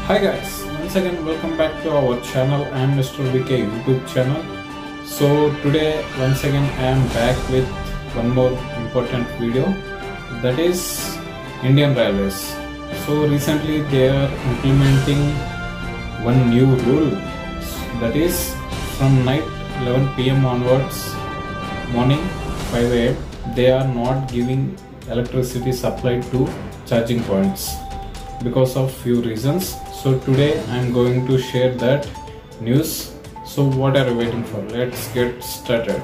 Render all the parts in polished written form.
Hi guys, once again welcome back to our channel. I am Mr. VK YouTube channel. So today once again I am back with one more important video, that is Indian Railways. So recently they are implementing one new rule, that is from night 11 PM onwards, morning 5 AM they are not giving electricity supply to charging points because of few reasons. So today I am going to share that news. So what are you waiting for? Let's get started.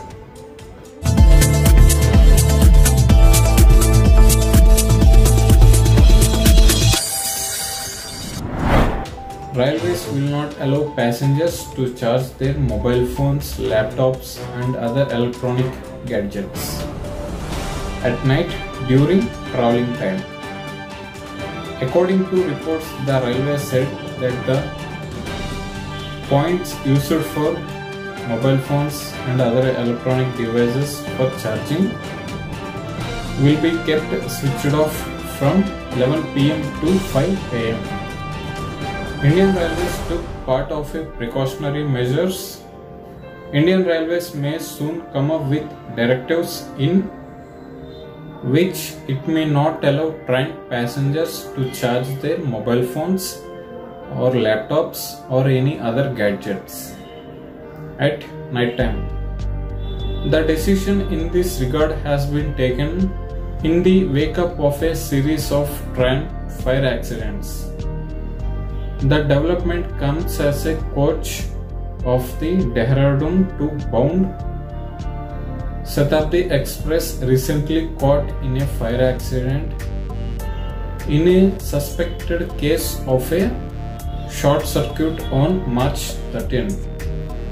Railways will not allow passengers to charge their mobile phones, laptops and other electronic gadgets at night during travelling time. According to reports, the railway said that the points used for mobile phones and other electronic devices for charging will be kept switched off from 11 PM to 5 AM. Indian Railways took part of a precautionary measures. Indian Railways may soon come up with directives in which it may not allow train passengers to charge their mobile phones or laptops or any other gadgets at night time. The decision in this regard has been taken in the wake up of a series of train fire accidents. The development comes as a coach of the Dehradun to bound Shatabdi Express recently caught in a fire accident in a suspected case of a short circuit on March 13,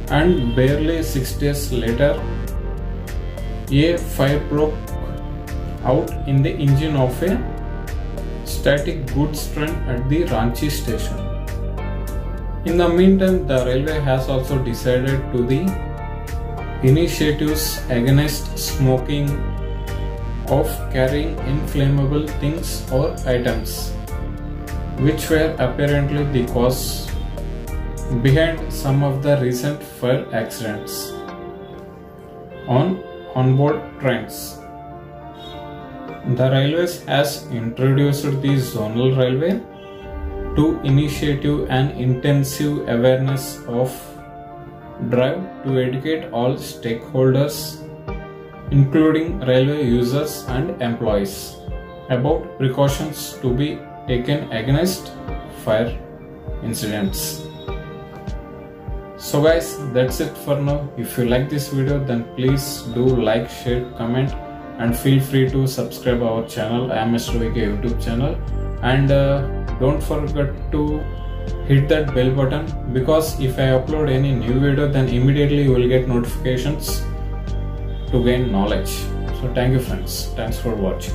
and barely 6 days later a fire broke out in the engine of a static goods train at the Ranchi station. In the meantime, the railway has also decided to the initiatives against smoking of carrying inflammable things or items, which were apparently the cause behind some of the recent fire accidents on onboard trains. The Railways has introduced the zonal railway to initiate an intensive awareness of drive to educate all stakeholders, including railway users and employees, about precautions to be taken against fire incidents. So guys, that's it for now. If you like this video, then please do like, share, comment and feel free to subscribe our channel. I am Mr. VK YouTube channel, and don't forget to hit that bell button, because if I upload any new video, then immediately you will get notifications to gain knowledge. So thank you friends, thanks for watching.